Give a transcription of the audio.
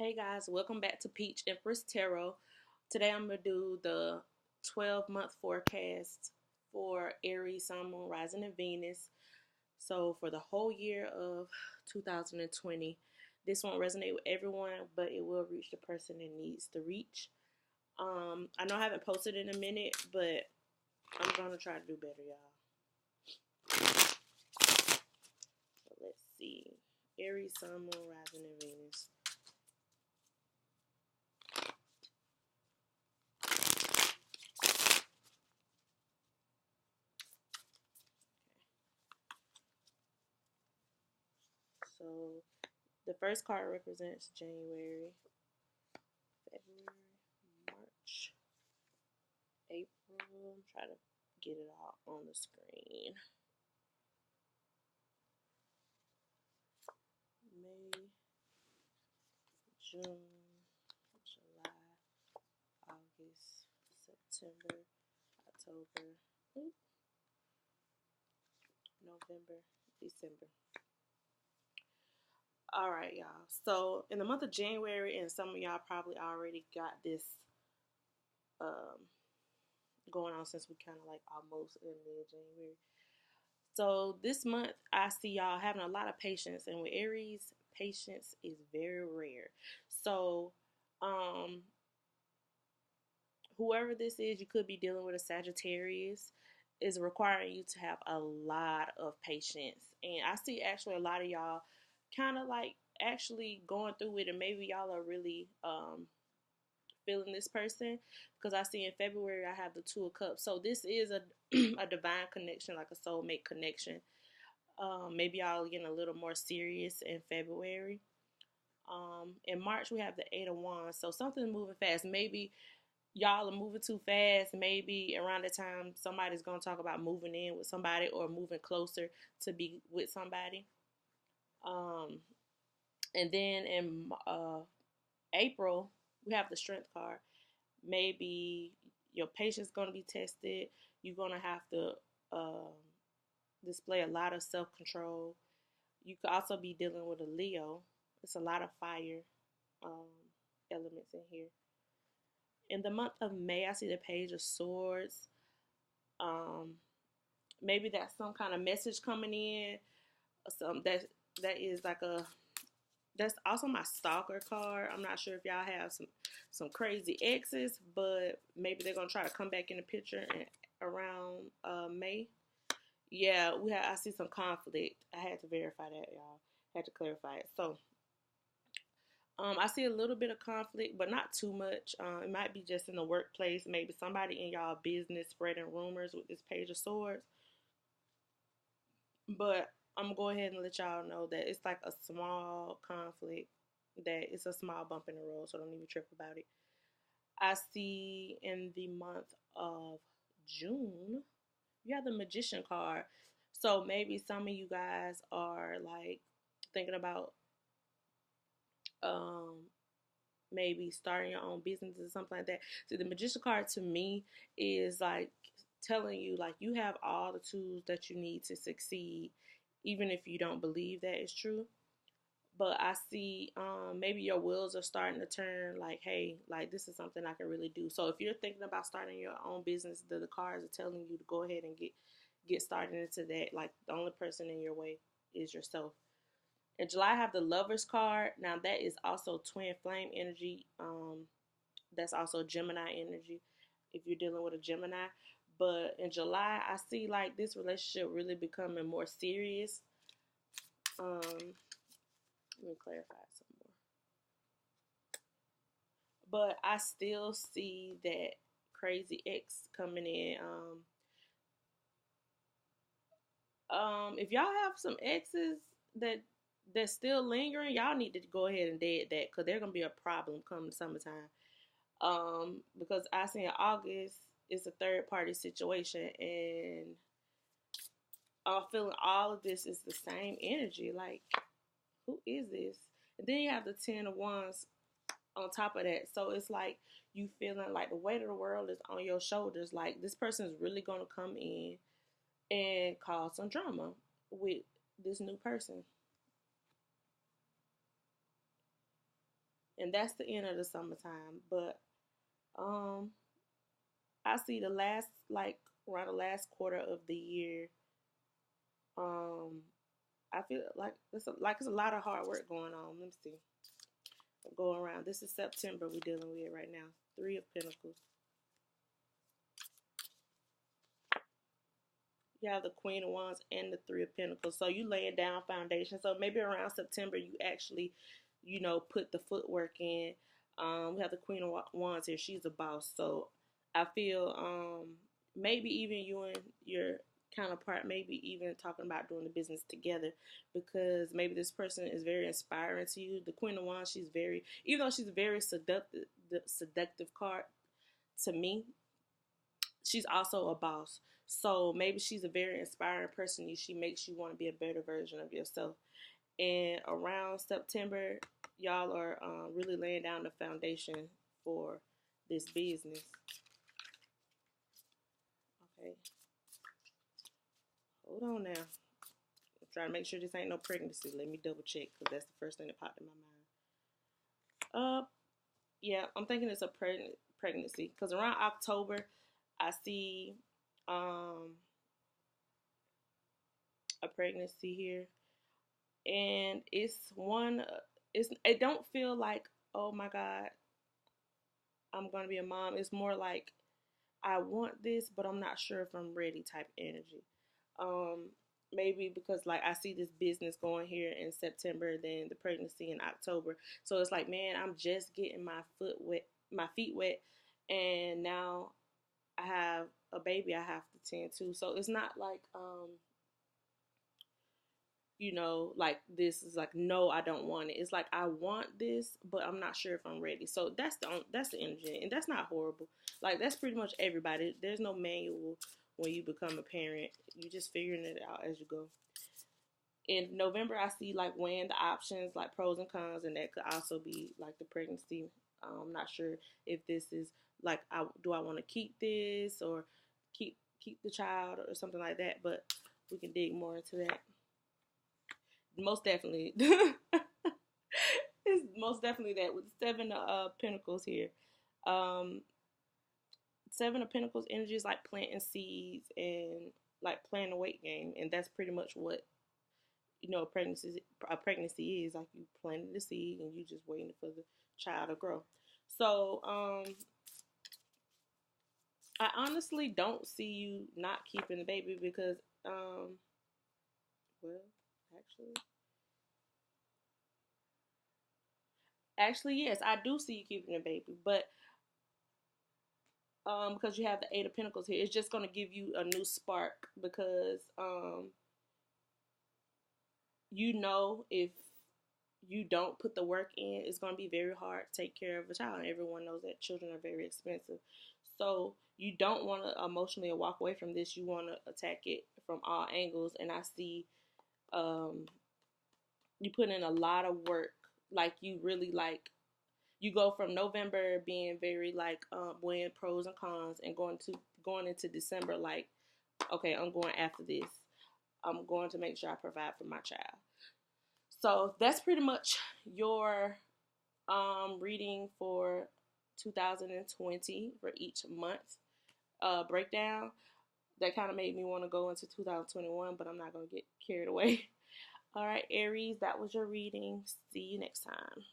Hey guys, welcome back to Peach Empress Tarot. Today I'm going to do the 12-month forecast for Aries, Sun, Moon, Rising, and Venus. So for the whole year of 2020, this won't resonate with everyone, but it will reach the person it needs to reach. I know I haven't posted in a minute, but I'm going to try to do better, y'all. So let's see. Aries, Sun, Moon, Rising, and Venus. So the first card represents January, February, March, April. I'm trying to get it all on the screen. May, June, July, August, September, October, November, December. All right, y'all. So in the month of January, and some of y'all probably already got this um, going on since we kind of like almost in mid-January. So this month, I see y'all having a lot of patience, and with Aries, patience is very rare. So, um, whoever this is, you could be dealing with a Sagittarius, is requiring you to have a lot of patience. And I see actually a lot of y'all kind of like actually going through it, and maybe y'all are really feeling this person, because I see in February I have the Two of Cups. So this is a a divine connection, like a soulmate connection. Maybe y'all getting a little more serious in February. In March we have the Eight of Wands. So something's moving fast. Maybe y'all are moving too fast. Maybe around the time somebody's gonna talk about moving in with somebody or moving closer to be with somebody. Um, and then in April we have the Strength card. Maybe your patience is gonna be tested. You're gonna have to um, display a lot of self control. You could also be dealing with a Leo. It's a lot of fire um, elements in here. In the month of May, I see the Page of Swords. Um, Maybe that's some kind of message coming in. Some that is like a that's also my stalker card. I'm not sure if y'all have some crazy exes, but maybe they're gonna try to come back in the picture around May. Yeah, I see some conflict. I had to verify that, y'all. Had to clarify it. So I see a little bit of conflict, but not too much. It might be just in the workplace. Maybe somebody in y'all business spreading rumors with this Page of Swords. But I'm gonna go ahead and let y'all know that it's like a small conflict. That it's a small bump in the road, so don't even trip about it. I see in the month of June, you have the Magician card. So maybe some of you guys are like thinking about um maybe starting your own business or something like that. So the Magician card to me is like telling you like you have all the tools that you need to succeed, even if you don't believe that is true. But I see maybe your wheels are starting to turn like, hey, like this is something I can really do. So if you're thinking about starting your own business, the cards are telling you to go ahead and get started into that. Like the only person in your way is yourself. In July, I have the Lovers card. Now that is also twin flame energy. That's also Gemini energy if you're dealing with a Gemini. But in July, I see like this relationship really becoming more serious. Let me clarify some more. But I still see that crazy ex coming in. If y'all have some exes that that's still lingering, y'all need to go ahead and dead that, because they're gonna be a problem come summertime. Because I see in August it's a third party situation, and I'm feeling all of this is the same energy. Like, who is this? And then you have the Ten of Wands on top of that. So it's like you feeling like the weight of the world is on your shoulders. Like this person is really gonna come in and cause some drama with this new person. and that's the end of the summertime. But um, I see the last like around the last quarter of the year. Um, I feel like it's a lot of hard work going on. Let me see. Going around. This is September we're dealing with right now. Three of Pentacles. You have the Queen of Wands and the Three of Pentacles. So you laying down foundation. So maybe around September you actually, put the footwork in. We have the Queen of Wands here. She's a boss. So I feel maybe even you and your counterpart maybe even talking about doing the business together, because maybe this person is very inspiring to you. The Queen of Wands, she's very, even though she's very seductive, the seductive card to me, she's also a boss. So maybe she's a very inspiring person. She makes you want to be a better version of yourself. And around September, y'all are really laying down the foundation for this business. Okay, hold on now. I'm trying to make sure this ain't no pregnancy. Let me double check, because that's the first thing that popped in my mind. Yeah, I'm thinking it's a pregnancy, because around October, I see a pregnancy here, and it's one. It don't feel like, oh my God, I'm gonna be a mom. It's more like, I want this, but I'm not sure if I'm ready type energy. Um, Maybe because like I see this business going here in September, then the pregnancy in October. So it's like, man, I'm just getting my feet wet, and now I have a baby I have to tend to. So it's not like like this is like, no, I don't want it. It's like, I want this, but I'm not sure if I'm ready. So that's the energy, and that's not horrible. Like, that's pretty much everybody. There's no manual when you become a parent. You just figuring it out as you go. In November, I see like weighing the options, like pros and cons, and that could also be like the pregnancy. I'm not sure if this is like, do I want to keep this or keep the child or something like that. But we can dig more into that. Most definitely. It's most definitely that, with Seven of Pentacles here. Um, Seven of Pentacles energy is like planting seeds and like playing a weight game, and that's pretty much what a pregnancy is. Like, you planted the seed and you just waiting for the child to grow. So I honestly don't see you not keeping the baby, because well, actually. Actually, yes, I do see you keeping the baby, but because you have the Eight of Pentacles here, it's just gonna give you a new spark, because if you don't put the work in, it's gonna be very hard to take care of a child, and everyone knows that children are very expensive. So you don't want to emotionally walk away from this. You want to attack it from all angles, and I see you put in a lot of work. Like, you really like, you go from November being very like weighing pros and cons, and going into December like, okay, I'm going after this. I'm going to make sure I provide for my child. So that's pretty much your reading for 2020 for each month breakdown. That kind of made me want to go into 2021, but I'm not going to get carried away. All right, Aries, that was your reading. See you next time.